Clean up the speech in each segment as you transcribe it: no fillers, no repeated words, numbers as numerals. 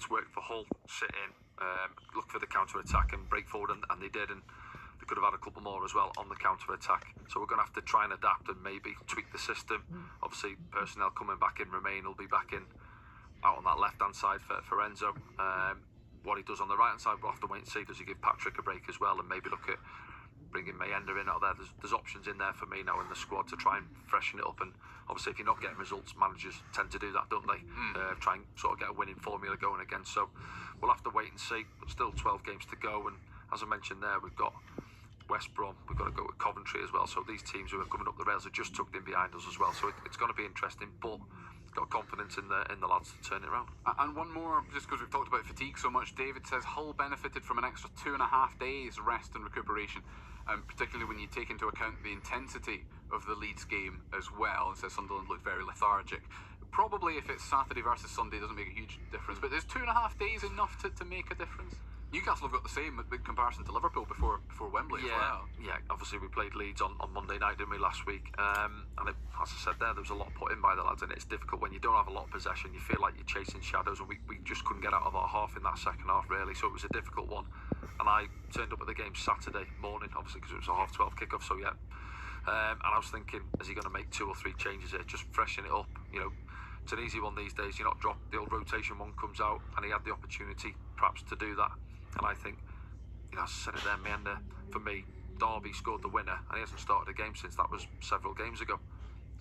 it's worked for Hull. Sit in, look for the counter-attack and break forward, and they did, and they could have had a couple more as well on the counter-attack. So we're going to have to try and adapt and maybe tweak the system. Obviously, personnel coming back in, Romain will be back in out on that left-hand side for Enzo. What he does on the right-hand side, we'll have to wait and see. Does he give Patrick a break as well, and maybe look at bringing Mayenda in out there? There's options in there for me now in the squad to try and freshen it up. And obviously, if you're not getting results, managers tend to do that, don't they? Try and sort of get a winning formula going again. So we'll have to wait and see. But still 12 games to go, and as I mentioned there, we've got West Brom, we've got to go with Coventry as well. So these teams who are coming up the rails are just tucked in behind us as well. So it's going to be interesting, but got confidence in the lads to turn it around. And one more, just because we've talked about fatigue so much, David says Hull benefited from an extra 2.5 days rest and recuperation, particularly when you take into account the intensity of the Leeds game as well. And says Sunderland looked very lethargic. Probably if it's Saturday versus Sunday doesn't make a huge difference, but is 2.5 days enough to make a difference? Newcastle have got the same in comparison to Liverpool before Wembley as well. Yeah, obviously we played Leeds on Monday night, didn't we, last week? And as I said there was a lot put in by the lads, and it's difficult when you don't have a lot of possession. You feel like you're chasing shadows, and we just couldn't get out of our half in that second half, really. So it was a difficult one. And I turned up at the game Saturday morning, obviously, because it was a 12:30 kickoff, so yeah. And I was thinking, is he going to make 2 or 3 changes here, just freshen it up? You know, it's an easy one these days. You're not dropped, the old rotation one comes out, and he had the opportunity perhaps to do that. And I think, you know, I said it there, Mayenda, for me, Derby scored the winner, and he hasn't started a game since. That was several games ago.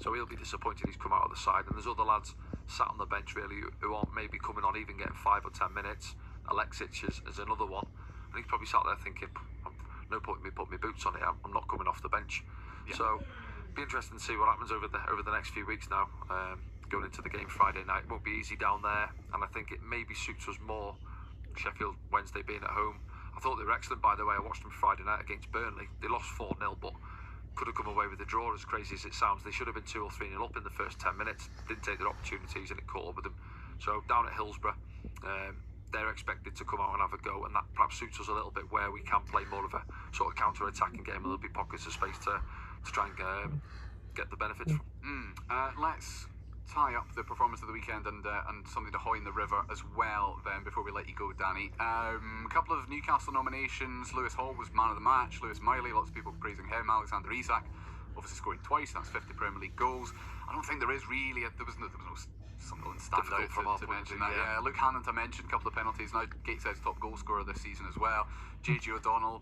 So he'll be disappointed he's come out of the side. And there's other lads sat on the bench, really, who aren't maybe coming on, even getting 5 or 10 minutes. Alexic is another one. And he's probably sat there thinking, no point in me putting my boots on it, I'm not coming off the bench. Yeah. So it'll be interesting to see what happens over the next few weeks now. Going into the game Friday night, it won't be easy down there. And I think it maybe suits us more, Sheffield Wednesday being at home. I thought they were excellent, by the way. I watched them Friday night against Burnley. They lost 4-0, but could have come away with a draw, as crazy as it sounds. They should have been 2 or 3-0 up in the first 10 minutes. Didn't take their opportunities, and it caught up with them. So down at Hillsborough, they're expected to come out and have a go, and that perhaps suits us a little bit, where we can play more of a sort of counter-attacking game, and there'll be pockets of space to try and get the benefits from. Let's tie up the performance of the weekend and something to hoy in the river as well then, before we let you go, Danny. A couple of Newcastle nominations. Lewis Hall was man of the match. Lewis Miley, lots of people praising him. Alexander Isak obviously scoring twice, that's 50 Premier League goals. I don't think there is really there was no Sunderland standout to mention that. Yeah, Luke Hannon to mention, a couple of penalties. Now Gateside's top goal scorer this season as well. JG O'Donnell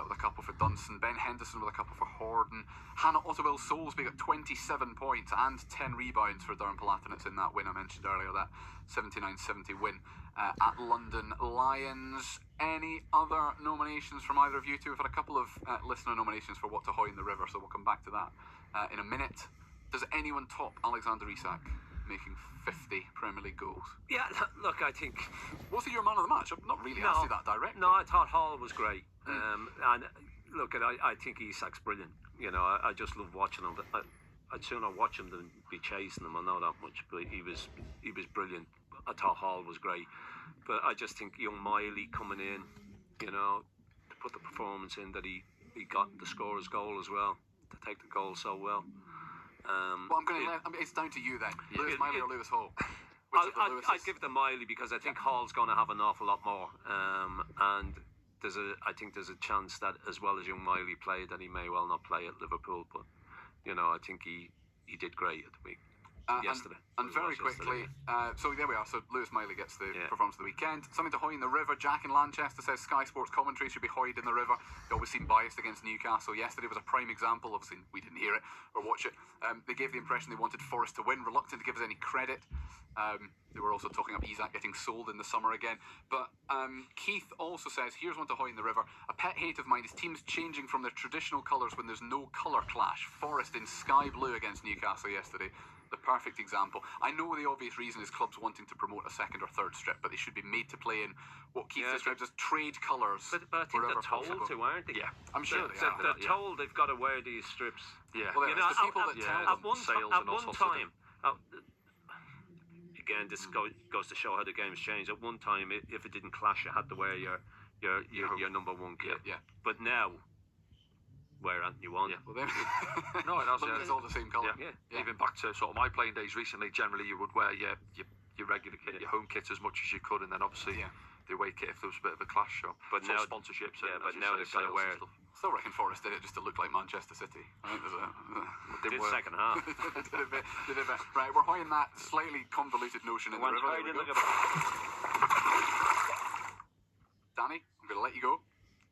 with a couple for Dunstan. Ben Henderson with a couple for Horden. Hannah Ottawell Soulsby got 27 points and 10 rebounds for Durham Palatinate in that win I mentioned earlier, that 79-70 win at London Lions. Any other nominations from either of you two? We've had a couple of listener nominations for What to Hoy in the River, so we'll come back to that in a minute. Does anyone top Alexander Isak making 50 Premier League goals? Yeah, look, I think... Was he your man of the match? I've not really asked you that directly. No, I thought Hall was great. And look, I think Isak's brilliant. You know, I just love watching him. I'd sooner watch him than be chasing him, I know that much, but he was brilliant. I thought Hall was great. But I just think young Miley coming in, you know, to put the performance in that he got the scorer's goal as well, to take the goal so well. Well, it's down to you then. Lewis Miley or Lewis Hall? I'd give it to Miley, because I think Hall's going to have an awful lot more. And I think there's a chance that, as well as young Miley played, that he may well not play at Liverpool. But, you know, I think he did great at the week. Yesterday. And very quickly, so there we are. So Lewis Miley gets the performance of the weekend. Something to hoy in the river. Jack in Lanchester says Sky Sports commentary should be hoyed in the river. They always seem biased against Newcastle. Yesterday was a prime example. Obviously, we didn't hear it or watch it. They gave the impression they wanted Forest to win, reluctant to give us any credit. They were also talking up Isak getting sold in the summer again. But Keith also says, here's one to hoy in the river. A pet hate of mine is teams changing from their traditional colours when there's no colour clash. Forest in sky blue against Newcastle yesterday. The perfect example. I know the obvious reason is clubs wanting to promote a second or third strip, but they should be made to play in what Keith describes as trade colours. But I think they're told to, aren't they? Yeah, I'm sure they are. They're told they've got to wear these strips. Yeah. Well, you know, people that tell at one time, again, this goes to show how the game's changed. At one time, if it didn't clash, you had to wear your number one kit. Yeah. But now, wear anything you want. Yeah. Well, no, it has. It's all the same colour. Yeah. Even back to sort of my playing days recently, generally you would wear your your regular kit, your home kit as much as you could, and then obviously the away kit if there was a bit of a clash. So, But now sponsorships. Yeah, and, but now they've got to wear. Still reckon Forest did it just to look like Manchester City. I think there's Did second half. did a bit. Right, we're hoying that slightly convoluted notion in the river. There we go. Danny, I'm going to let you go.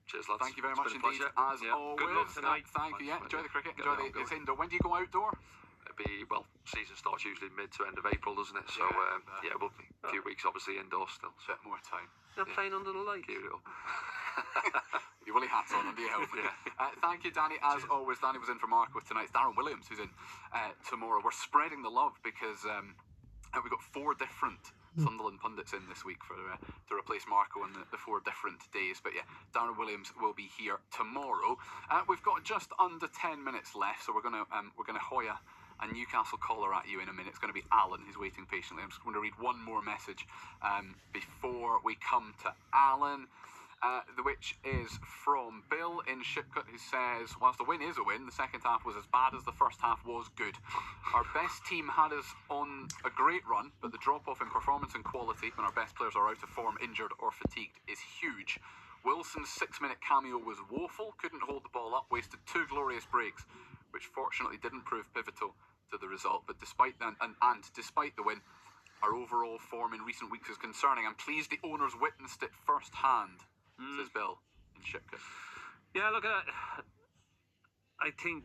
Cheers, lads. Thank you very It's much been a indeed, pleasure. as Yeah. always. Good luck tonight. Thank you. Yeah, enjoy the cricket. Enjoy the. It's indoor. When do you go outdoor? It'll be, well, season starts usually mid to end of April, doesn't it? So we'll be a few weeks obviously indoors still. Bit more time. They're playing under the light. Give it up. Your woolly hats on under your helmet. Thank you, Danny. As always, Danny was in for Mark with tonight. It's Darren Williams who's in tomorrow. We're spreading the love because we've got 4 different Sunderland pundits in this week to replace Marco on the 4 different days. But yeah, Darren Williams will be here tomorrow. We've got just under 10 minutes left, so we're gonna hoy a Newcastle caller at you in a minute. It's going to be Alan who's waiting patiently. I'm just going to read one more message before we come to Alan. Which is from Bill in Shipcut, who says, whilst the win is a win, the second half was as bad as the first half was good. Our best team had us on a great run, but the drop-off in performance and quality when our best players are out of form, injured or fatigued is huge. Wilson's 6-minute cameo was woeful, couldn't hold the ball up, wasted 2 glorious breaks, which fortunately didn't prove pivotal to the result. But despite that, and despite the win, our overall form in recent weeks is concerning. I'm pleased the owners witnessed it firsthand. Says Bill in Shipka. Yeah, look, I think